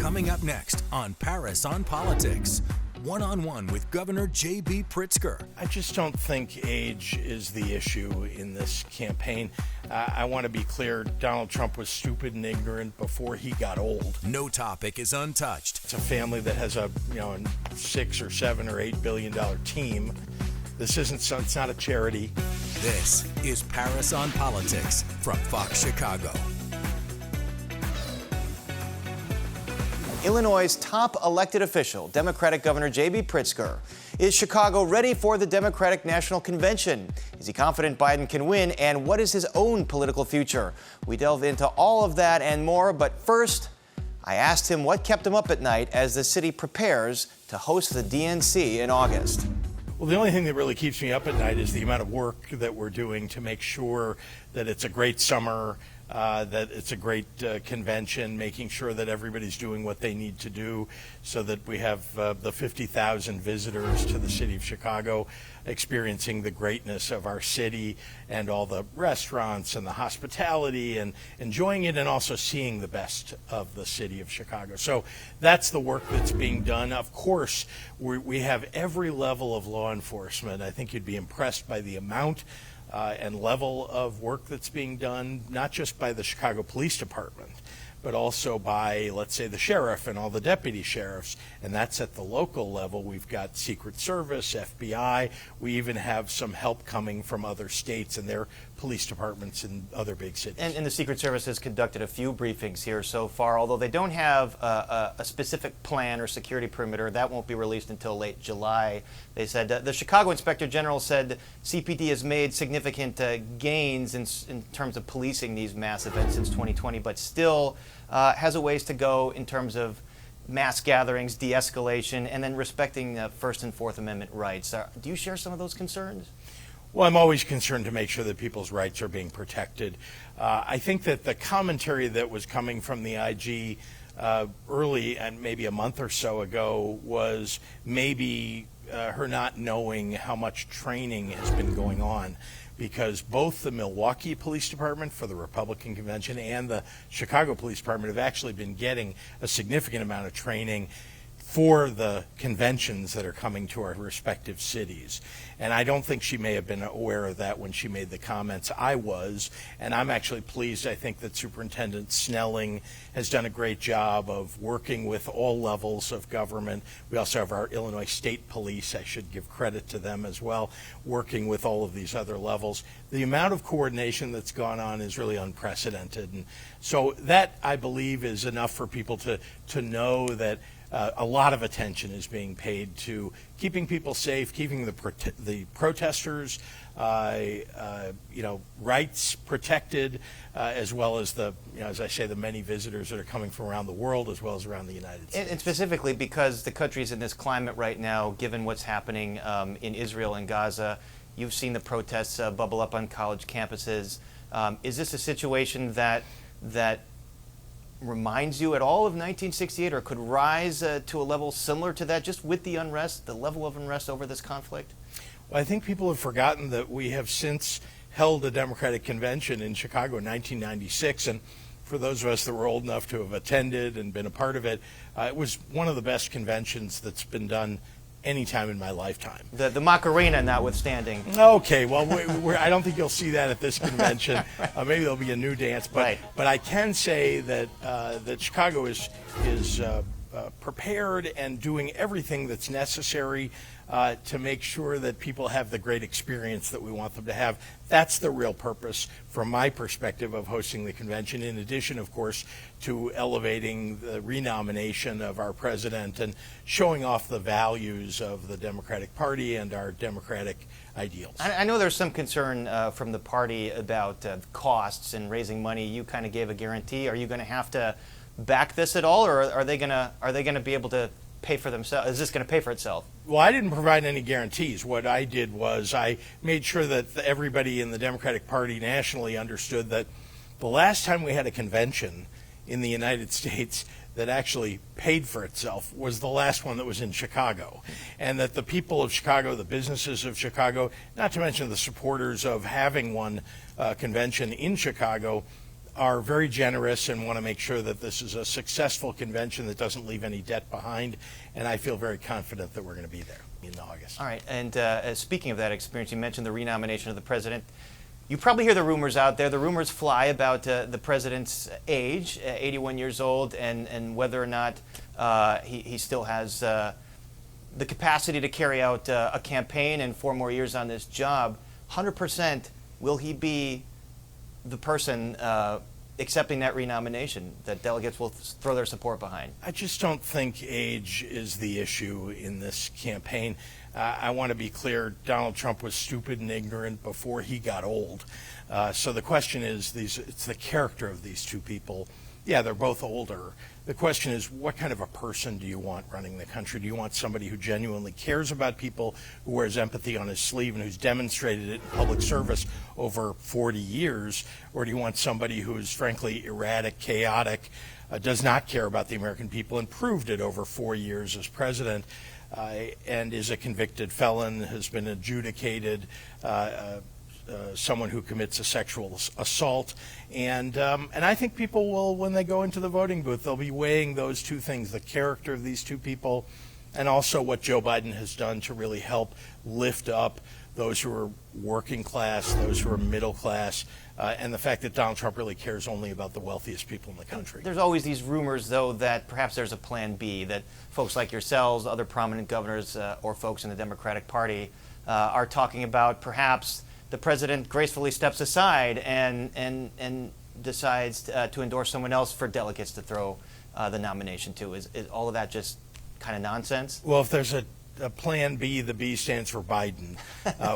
Coming up next on Paris on Politics, one-on-one with Governor J.B. Pritzker. I just don't think age is the issue in this campaign. I want to be clear, Donald Trump was stupid and ignorant before he got old. No topic is untouched. It's a family that has a $6 or $7 or $8 billion team. It's not a charity. This is Paris on Politics from Fox Chicago. Illinois' top elected official, Democratic Governor J.B. Pritzker. Is Chicago ready for the Democratic National Convention? Is he confident Biden can win? And what is his own political future? We delve into all of that and more, but first, I asked him what kept him up at night as the city prepares to host the DNC in August. Well, the only thing that really keeps me up at night is the amount of work that we're doing to make sure that it's a great summer, that it's a great convention, making sure that everybody's doing what they need to do so that we have the 50,000 visitors to the city of Chicago experiencing the greatness of our city and all the restaurants and the hospitality and enjoying it and also seeing the best of the city of Chicago. So that's the work that's being done. Of course, we have every level of law enforcement. I think you'd be impressed by the amount and level of work that's being done, not just by the Chicago Police Department, but also by, let's say, the sheriff and all the deputy sheriffs. And that's at the local level. We've got Secret Service, FBI. We even have some help coming from other states and their police departments in other big cities. And the Secret Service has conducted a few briefings here so far, although they don't have a specific plan or security perimeter. That won't be released until late July. They said the Chicago Inspector General said CPD has made significant gains in terms of policing these mass events since 2020, but still has a ways to go in terms of mass gatherings, de-escalation, and then respecting First and Fourth Amendment rights. Do you share some of those concerns? Well, I'm always concerned to make sure that people's rights are being protected. I think that the commentary that was coming from the IG early and maybe a month or so ago was maybe her not knowing how much training has been going on, because both the Milwaukee Police Department for the Republican Convention and the Chicago Police Department have actually been getting a significant amount of training for the conventions that are coming to our respective cities. And I don't think she may have been aware of that when she made the comments. I was, and I'm actually pleased. I think that Superintendent Snelling has done a great job of working with all levels of government. We also have our Illinois State Police, I should give credit to them as well, working with all of these other levels. The amount of coordination that's gone on is really unprecedented. And so that, I believe, is enough for people to know that a lot of attention is being paid to keeping people safe, keeping the protesters, rights protected, as well as as I say, the many visitors that are coming from around the world, as well as around the United States. And specifically because the country's in this climate right now, given what's happening in Israel and Gaza, you've seen the protests bubble up on college campuses. Is this a situation that reminds you at all of 1968, or could rise to a level similar to that, just with the unrest, the level of unrest over this conflict? Well, I think people have forgotten that we have since held a Democratic Convention in Chicago in 1996, and for those of us that were old enough to have attended and been a part of it, it was one of the best conventions that's been done any time in my lifetime. The Macarena notwithstanding. Okay, well, I don't think you'll see that at this convention. Maybe there'll be a new dance, but I can say that that Chicago is prepared and doing everything that's necessary to make sure that people have the great experience that we want them to have. That's the real purpose, from my perspective, of hosting the convention, in addition, of course, to elevating the renomination of our president and showing off the values of the Democratic Party and our democratic ideals. I know there's some concern from the party about costs and raising money. You kind of gave a guarantee. Are you going to have to back this at all, or are they going to be able to pay for themselves? Is this going to pay for itself? Well, I didn't provide any guarantees. What I did was I made sure that everybody in the Democratic Party nationally understood that the last time we had a convention in the United States that actually paid for itself was the last one that was in Chicago. And that the people of Chicago, the businesses of Chicago, not to mention the supporters of having one convention in Chicago, are very generous and want to make sure that this is a successful convention that doesn't leave any debt behind, and I feel very confident that we're going to be there in August. All right, and speaking of that experience, you mentioned the renomination of the president. You probably hear the rumors out there. The rumors fly about the president's age, 81 years old, and whether or not he still has the capacity to carry out a campaign and 4 more years on this job. 100%, will he be the person accepting that renomination that delegates will throw their support behind? I just don't think age is the issue in this campaign. I want to be clear, Donald Trump was stupid and ignorant before he got old. So the question is, it's the character of these two people. Yeah, they're both older. The question is, what kind of a person do you want running the country? Do you want somebody who genuinely cares about people, who wears empathy on his sleeve, and who's demonstrated it in public service over 40 years? Or do you want somebody who's frankly erratic, chaotic, does not care about the American people, and proved it over 4 years as president, and is a convicted felon, has been adjudicated, someone who commits a sexual assault, and I think people will, when they go into the voting booth, they'll be weighing those two things: the character of these two people, and also what Joe Biden has done to really help lift up those who are working class, those who are middle class, and the fact that Donald Trump really cares only about the wealthiest people in the country. There's always these rumors, though, that perhaps there's a plan B, that folks like yourselves, other prominent governors, or folks in the Democratic Party are talking about perhaps the president gracefully steps aside and decides to endorse someone else for delegates to throw the nomination to. Is all of that just kind of nonsense? Well, if there's a plan B, the B stands for Biden.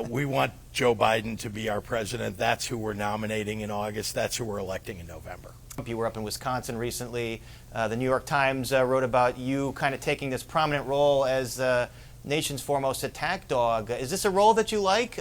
We want Joe Biden to be our president. That's who we're nominating in August. That's who we're electing in November. You were up in Wisconsin recently. The New York Times wrote about you kind of taking this prominent role as the nation's foremost attack dog. Is this a role that you like?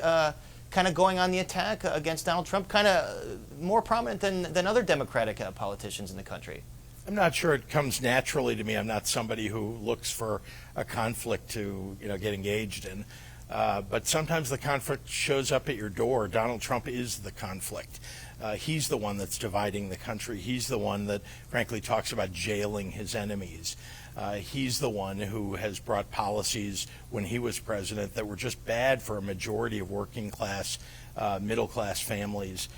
Kind of going on the attack against Donald Trump, kind of more prominent than other Democratic politicians in the country? I'm not sure it comes naturally to me. I'm not somebody who looks for a conflict to get engaged in. But sometimes the conflict shows up at your door. Donald Trump is the conflict. He's the one that's dividing the country. He's the one that, frankly, talks about jailing his enemies. He's the one who has brought policies when he was president that were just bad for a majority of working class, middle class families.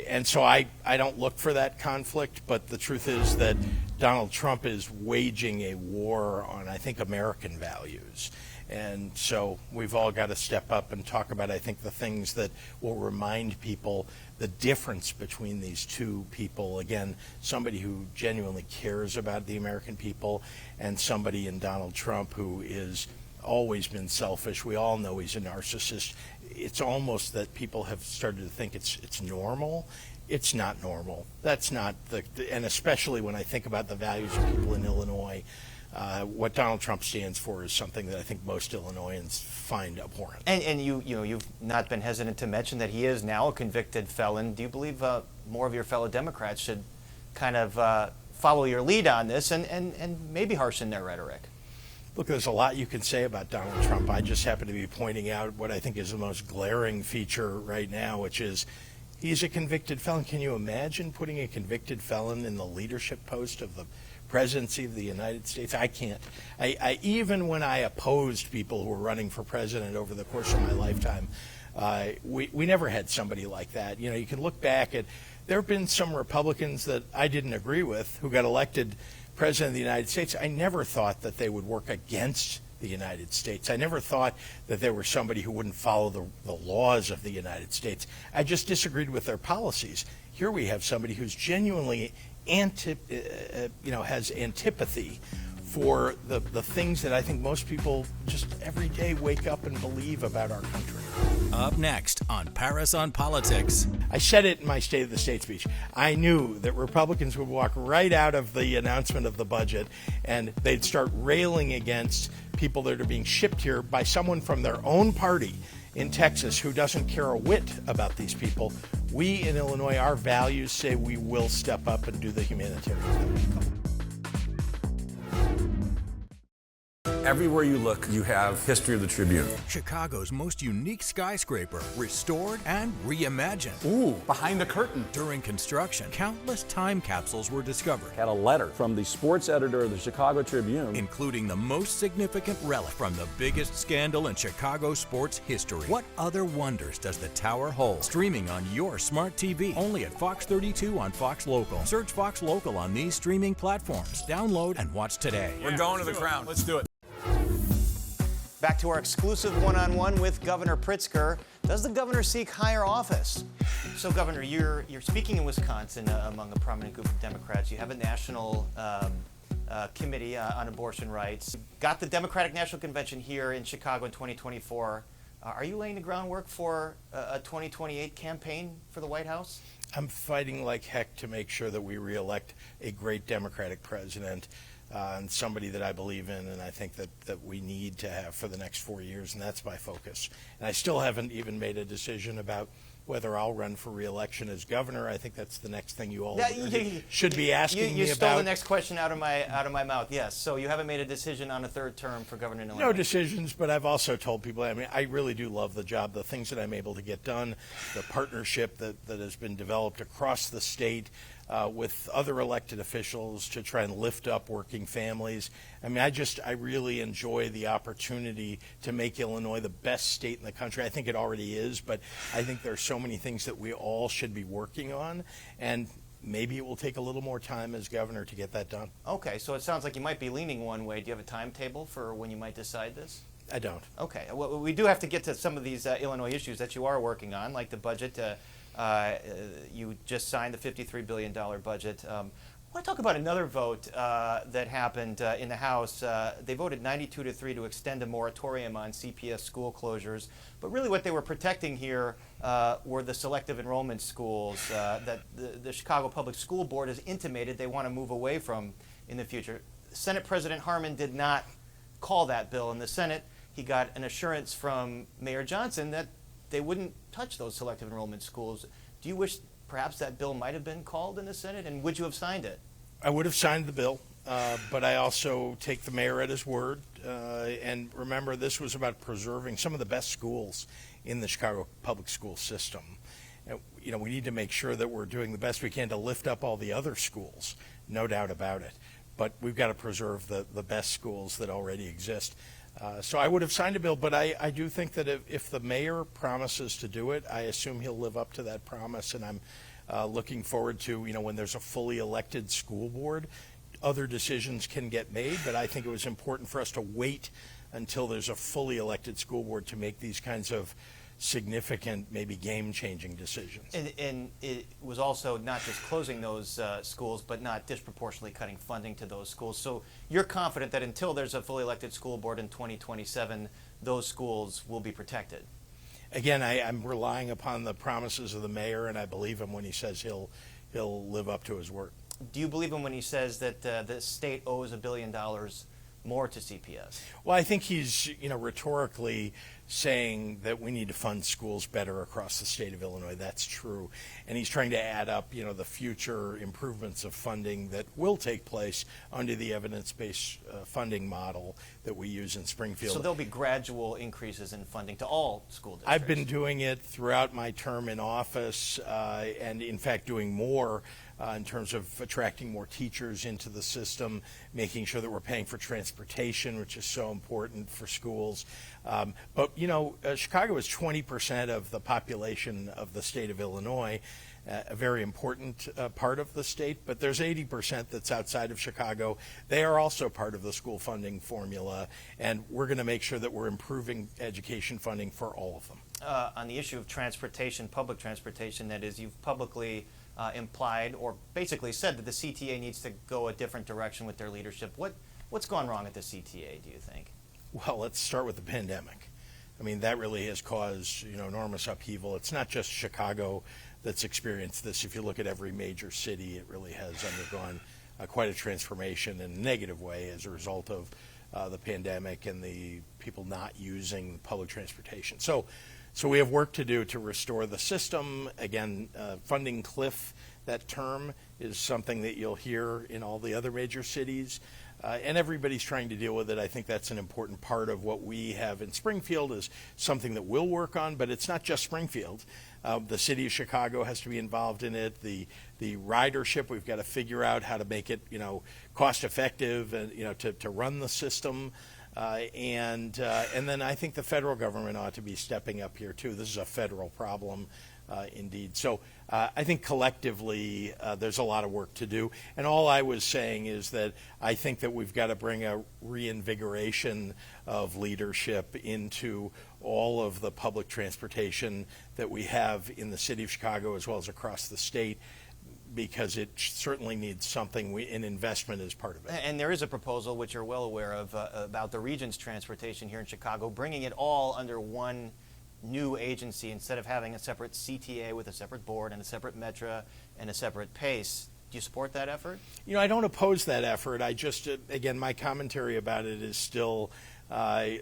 And so I don't look for that conflict, but the truth is that Donald Trump is waging a war on, I think, American values. And so we've all got to step up and talk about, I think, the things that will remind people the difference between these two people. Again, somebody who genuinely cares about the American people, and somebody in Donald Trump who is always been selfish. We all know he's a narcissist. It's almost that people have started to think it's normal. It's not normal. That's not and especially when I think about the values of people in Illinois, what Donald Trump stands for is something that I think most Illinoisans find abhorrent. And you've not been hesitant to mention that he is now a convicted felon. Do you believe more of your fellow Democrats should kind of follow your lead on this and maybe harshen their rhetoric? Look, there's a lot you can say about Donald Trump. I just happen to be pointing out what I think is the most glaring feature right now, which is he's a convicted felon. Can you imagine putting a convicted felon in the leadership post of the presidency of the United States? I can't. I even when I opposed people who were running for president over the course of my lifetime, we never had somebody like that. You can look back at, there have been some Republicans that I didn't agree with who got elected president of the United States. I never thought that they would work against the United States. I never thought that they were somebody who wouldn't follow the laws of the United States. I just disagreed with their policies. Here we have somebody who's genuinely has antipathy for the things that I think most people just every day wake up and believe about our country. Up next on Paris on Politics. I said it in my State of the State speech. I knew that Republicans would walk right out of the announcement of the budget and they'd start railing against people that are being shipped here by someone from their own party in Texas who doesn't care a whit about these people. We in Illinois, our values say we will step up and do the humanitarian thing. Everywhere you look, you have history of the Tribune. Chicago's most unique skyscraper, restored and reimagined. Ooh, behind the curtain. During construction, countless time capsules were discovered, Had a letter from the sports editor of the Chicago Tribune, including the most significant relic from the biggest scandal in Chicago sports history. What other wonders does the tower hold? Streaming on your smart TV, only at Fox 32 on Fox Local. Search Fox Local on these streaming platforms. Download and watch today. We're going to the Crown. Let's do it. Back to our exclusive one-on-one with Governor Pritzker. Does the governor seek higher office? So, Governor, you're speaking in Wisconsin among a prominent group of Democrats. You have a national committee on abortion rights. Got the Democratic National Convention here in Chicago in 2024. Are you laying the groundwork for a 2028 campaign for the White House? I'm fighting like heck to make sure that we reelect a great Democratic president. And somebody that I believe in and I think that we need to have for the next 4 years, and that's my focus. And I still haven't even made a decision about whether I'll run for re-election as governor. I think that's the next thing you all should be asking me about. You stole the next question out of my mouth. Yes. So you haven't made a decision on a third term for governor in Illinois? No decisions, but I've also told people, I mean, I really do love the job, the things that I'm able to get done, the partnership that has been developed across the state with other elected officials to try and lift up working families. I mean, I really enjoy the opportunity to make Illinois the best state in the country. I think it already is, but I think there are so many things that we all should be working on, and maybe it will take a little more time as governor to get that done. Okay, so it sounds like you might be leaning one way. Do you have a timetable for when you might decide this? I don't. Okay, well, we do have to get to some of these Illinois issues that you are working on, like the budget. You just signed the $53 billion budget. I want to talk about another vote that happened in the House. They voted 92-3 to extend a moratorium on CPS school closures. But really what they were protecting here were the selective enrollment schools that the Chicago Public School Board has intimated they want to move away from in the future. Senate President Harmon did not call that bill in the Senate. He got an assurance from Mayor Johnson that they wouldn't touch those selective enrollment schools. Do you wish perhaps that bill might have been called in the Senate, and would you have signed it? I would have signed the bill, but I also take the mayor at his word. And remember, this was about preserving some of the best schools in the Chicago public school system. And, we need to make sure that we're doing the best we can to lift up all the other schools, no doubt about it. But we've got to preserve the best schools that already exist. So I would have signed a bill, but I do think that if the mayor promises to do it, I assume he'll live up to that promise, and I'm looking forward to, when there's a fully elected school board, other decisions can get made, but I think it was important for us to wait until there's a fully elected school board to make these kinds of significant, maybe game-changing decisions. And it was also not just closing those schools, but not disproportionately cutting funding to those schools. So you're confident that until there's a fully elected school board in 2027, those schools will be protected? Again, I'm relying upon the promises of the mayor, and I believe him when he says he'll live up to his word. Do you believe him when he says that the state owes $1 billion more to CPS? Well, I think he's, rhetorically saying that we need to fund schools better across the state of Illinois. That's true. And he's trying to add up, the future improvements of funding that will take place under the evidence-based funding model that we use in Springfield. So there'll be gradual increases in funding to all school districts? I've been doing it throughout my term in office, and in fact doing more in terms of attracting more teachers into the system, making sure that we're paying for transportation, which is so important for schools. But Chicago is 20% of the population of the state of Illinois, a very important part of the state, but there's 80% that's outside of Chicago. They are also part of the school funding formula, and we're going to make sure that we're improving education funding for all of them. On the issue of transportation, public transportation, that is, you've publicly implied or basically said that the CTA needs to go a different direction with their leadership. What's gone wrong at the CTA, do you think? Well, let's start with the pandemic. I mean, that really has caused, enormous upheaval. It's not just Chicago that's experienced this. If you look at every major city, it really has undergone quite a transformation in a negative way as a result of the pandemic and the people not using public transportation. So we have work to do to restore the system. Again, funding cliff that term is something that you'll hear in all the other major cities. And everybody's trying to deal with it. I think that's an important part of what we have in Springfield, is something that we'll work on, but it's not just Springfield. The city of Chicago has to be involved in it. The ridership, we've got to figure out how to make it, cost effective and, to run the system. And then I think the federal government ought to be stepping up here too. This is a federal problem. Indeed. So I think collectively there's a lot of work to do. And all I was saying is that I think that we've got to bring a reinvigoration of leadership into all of the public transportation that we have in the city of Chicago as well as across the state, because it certainly needs something, an investment as part of it. And there is a proposal, which you're well aware of, about the region's transportation here in Chicago, bringing it all under one new agency instead of having a separate CTA with a separate board and a separate Metra and a separate PACE. Do you support that effort? I don't oppose that effort. I just, again, my commentary about it is still,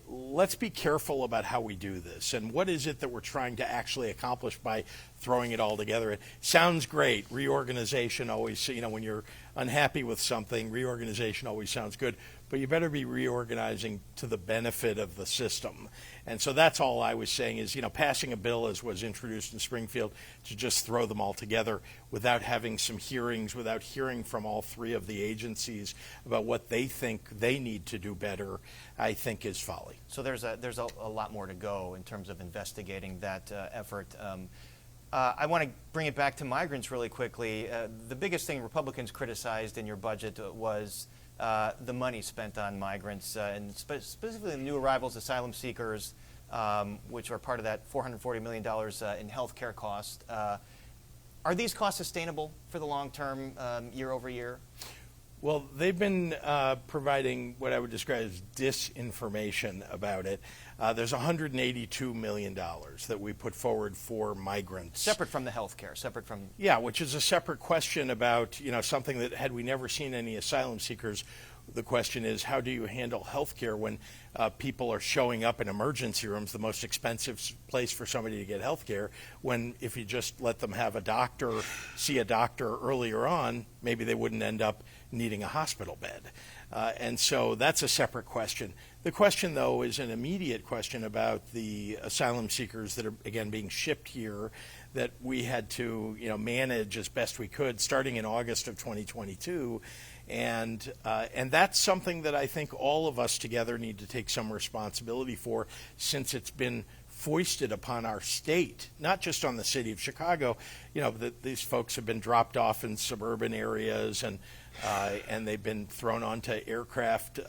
let's be careful about how we do this and what is it that we're trying to actually accomplish by throwing it all together. It sounds great. Reorganization always, when you're unhappy with something, reorganization always sounds good, but you better be reorganizing to the benefit of the system. And so that's all I was saying is, passing a bill as was introduced in Springfield to just throw them all together without having some hearings, without hearing from all three of the agencies about what they think they need to do better, I think is folly. So there's a lot more to go in terms of investigating that effort. I want to bring it back to migrants really quickly. The biggest thing Republicans criticized in your budget was the money spent on migrants, and specifically the new arrivals, asylum seekers, which are part of that $440 million in health care costs. Are these costs sustainable for the long term, year over year? Well, they've been providing what I would describe as disinformation about it. There's $182 million that we put forward for migrants. Separate from the health care, separate from... Yeah, which is a separate question about, something that had we never seen any asylum seekers, the question is, how do you handle health care when people are showing up in emergency rooms, the most expensive place for somebody to get health care, when if you just let them have see a doctor earlier on, maybe they wouldn't end up needing a hospital bed. And so that's a separate question. The question, though, is an immediate question about the asylum seekers that are, again, being shipped here that we had to, manage as best we could starting in August of 2022. And that's something that I think all of us together need to take some responsibility for, since it's been foisted upon our state, not just on the city of Chicago. These folks have been dropped off in suburban areas, and they've been thrown onto aircraft.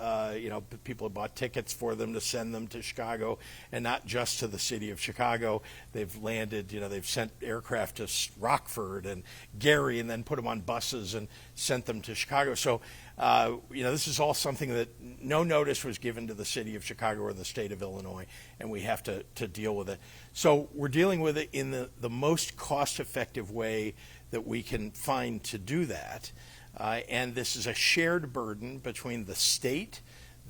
People have bought tickets for them to send them to Chicago, and not just to the city of Chicago. They've landed, they've sent aircraft to Rockford and Gary, and then put them on buses and sent them to Chicago. So, this is all something that no notice was given to the city of Chicago or the state of Illinois, and we have to deal with it. So we're dealing with it in the most cost-effective way that we can find to do that. And this is a shared burden between the state,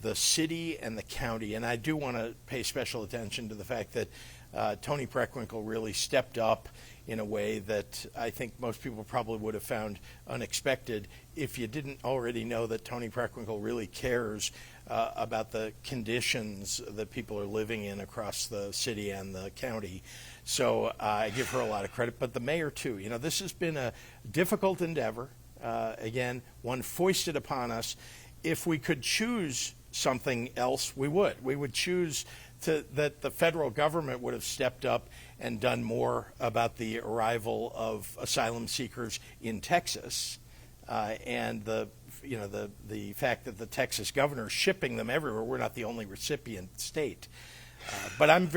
the city, and the county. And I do want to pay special attention to the fact that Tony Preckwinkle really stepped up in a way that I think most people probably would have found unexpected if you didn't already know that Tony Preckwinkle really cares about the conditions that people are living in across the city and the county. So I give her a lot of credit, but the mayor too. This has been a difficult endeavor. Again, one foisted upon us. If we could choose something else, we would. We would choose that the federal government would have stepped up and done more about the arrival of asylum seekers in Texas, and the fact that the Texas governor is shipping them everywhere. We're not the only recipient state, but I'm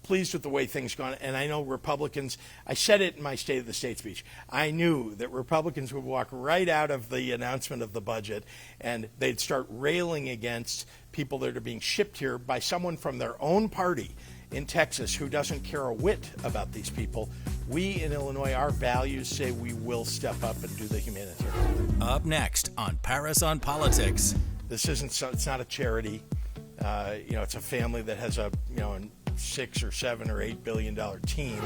pleased with the way things gone, and I know Republicans, I said it in my State of the State speech, I knew that Republicans would walk right out of the announcement of the budget and they'd start railing against people that are being shipped here by someone from their own party in Texas who doesn't care a whit about these people. We in Illinois, our values say we will step up and do the humanitarian. Up next on Paris on Politics. This it's not a charity. It's a family that has a $6 or $7 or $8 billion team.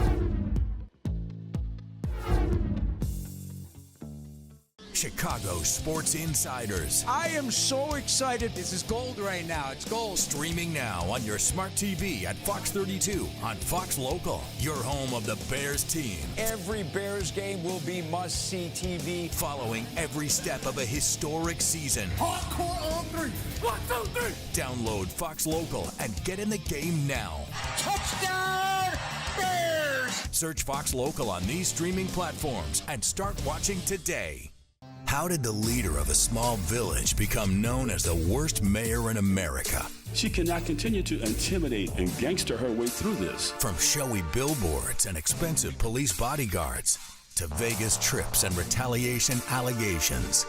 Chicago Sports Insiders. I am so excited. This is gold right now. It's gold. Streaming now on your smart TV at Fox 32 on Fox Local, your home of the Bears team. Every Bears game will be must-see TV. Following every step of a historic season. Hardcore on 3. 1, 2, 3. Download Fox Local and get in the game now. Touchdown, Bears! Search Fox Local on these streaming platforms and start watching today. How did the leader of a small village become known as the worst mayor in America? She cannot continue to intimidate and gangster her way through this. From showy billboards and expensive police bodyguards to Vegas trips and retaliation allegations,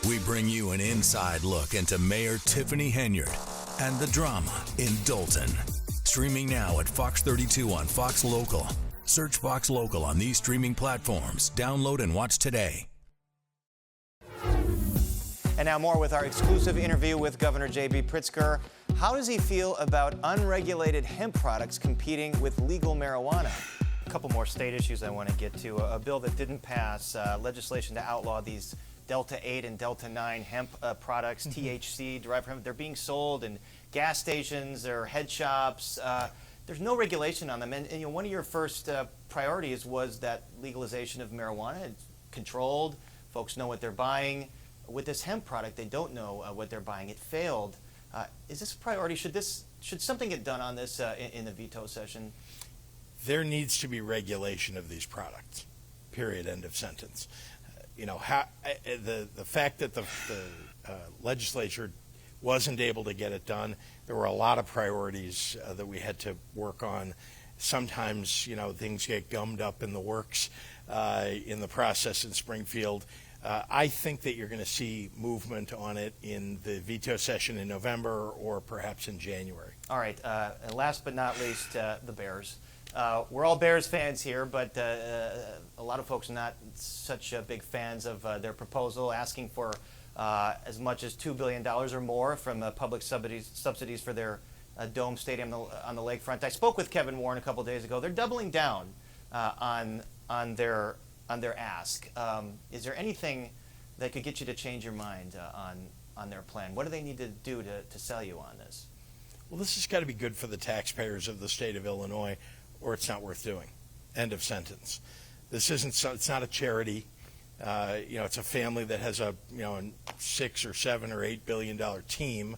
we bring you an inside look into Mayor Tiffany Henyard and the drama in Dolton. Streaming now at Fox 32 on Fox Local. Search Fox Local on these streaming platforms. Download and watch today. And now more with our exclusive interview with Governor J.B. Pritzker. How does he feel about unregulated hemp products competing with legal marijuana? A couple more state issues I want to get to. A bill that didn't pass, legislation to outlaw these Delta 8 and Delta 9 hemp products, THC derived from hemp. They're being sold in gas stations or head shops. There's no regulation on them. And you know, one of your first priorities was that legalization of marijuana. It's controlled. Folks know what they're buying. With this hemp product, they don't know what they're buying. It failed. Is this a priority? Should something get done on this in the veto session? There needs to be regulation of these products. Period. End of sentence. The fact that the legislature wasn't able to get it done. There were a lot of priorities that we had to work on. Sometimes, things get gummed up in the works in the process in Springfield. I think that you're going to see movement on it in the veto session in November or perhaps in January. All right. And last but not least, the Bears. We're all Bears fans here, but a lot of folks are not such big fans of their proposal, asking for as much as $2 billion or more from public subsidies for their dome stadium on the lakefront. I spoke with Kevin Warren a couple days ago. They're doubling down on their ask. Is there anything that could get you to change your mind on their plan? What do they need to do to sell you on this? Well, this has got to be good for the taxpayers of the state of Illinois, or it's not worth doing. End of sentence. This isn't. It's not a charity. It's a family that has a $6 or $7 or $8 billion team,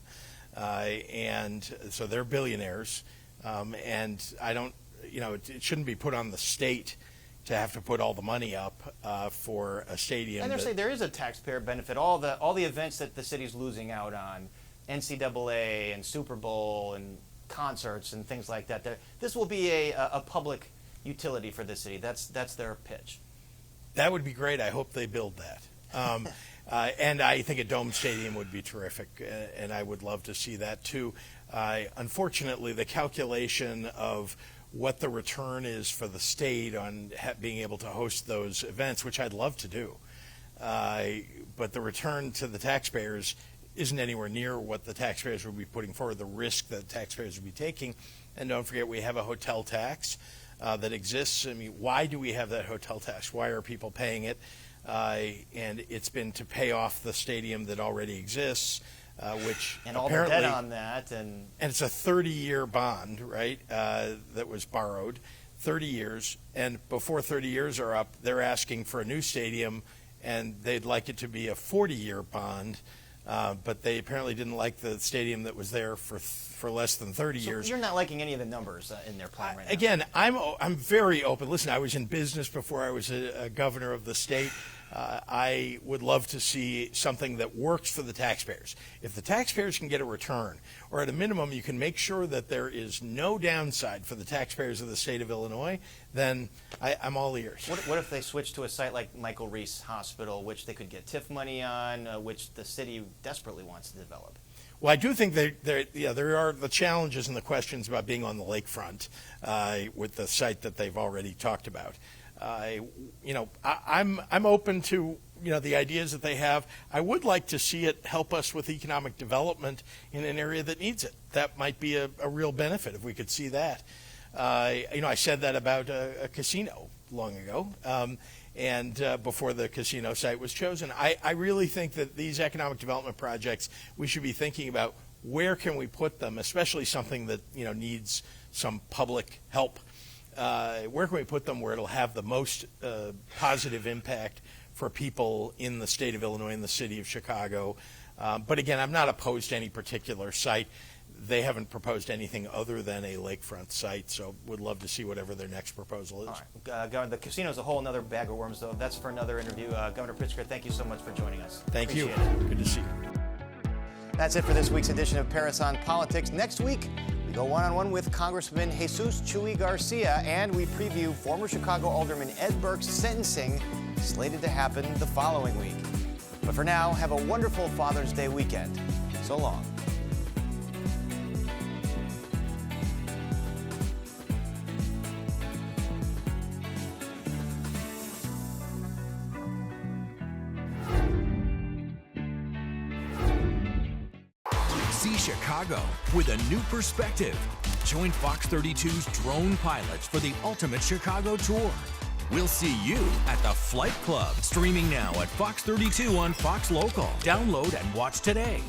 and so they're billionaires. And I don't. It shouldn't be put on the state to have to put all the money up for a stadium. And they're saying there is a taxpayer benefit. All the events that the city's losing out on, NCAA and Super Bowl and concerts and things like that. This will be a public utility for the city. That's their pitch. That would be great. I hope they build that. And I think a dome stadium would be terrific, and I would love to see that too. Unfortunately, the calculation of what the return is for the state on being able to host those events, which I'd love to do, but the return to the taxpayers isn't anywhere near what the taxpayers would be putting forward, the risk that taxpayers would be taking. And don't forget, we have a hotel tax that exists. I mean, why do we have that hotel tax? Why are people paying it? And it's been to pay off the stadium that already exists, which and all apparently, the debt on that, and it's a 30-year bond, right? That was borrowed, 30 years, and before 30 years are up, they're asking for a new stadium, and they'd like it to be a 40-year bond. But they apparently didn't like the stadium that was there for less than 30 years. You're not liking any of the numbers in their plan right now. Again, I'm very open. Listen, I was in business before I was a governor of the state. I would love to see something that works for the taxpayers. If the taxpayers can get a return, or at a minimum you can make sure that there is no downside for the taxpayers of the state of Illinois, then I'm all ears. What if they switch to a site like Michael Reese Hospital, which they could get TIF money on, which the city desperately wants to develop? Well, I do think there are the challenges and the questions about being on the lakefront with the site that they've already talked about. I'm open to the ideas that they have. I would like to see it help us with economic development in an area that needs it. That might be a real benefit if we could see that. I said that about a casino long ago, and before the casino site was chosen. I really think that these economic development projects, we should be thinking about where can we put them, especially something that needs some public help. Where can we put them where it'll have the most positive impact for people in the state of Illinois and the city of Chicago? But again, I'm not opposed to any particular site. They haven't proposed anything other than a lakefront site, so would love to see whatever their next proposal is. All right. Governor, the casino's a whole other bag of worms, though. That's for another interview. Governor Pritzker, thank you so much for joining us. Thank you. Appreciate it. Good to see you. That's it for this week's edition of Paris on Politics. Next week, we go one-on-one with Congressman Jesus Chuy Garcia, and we preview former Chicago Alderman Ed Burke's sentencing, slated to happen the following week. But for now, have a wonderful Father's Day weekend. So long. See Chicago with a new perspective. Join Fox 32's drone pilots for the ultimate Chicago tour. We'll see you at the Flight Club, streaming now at Fox 32 on Fox Local. Download and watch today.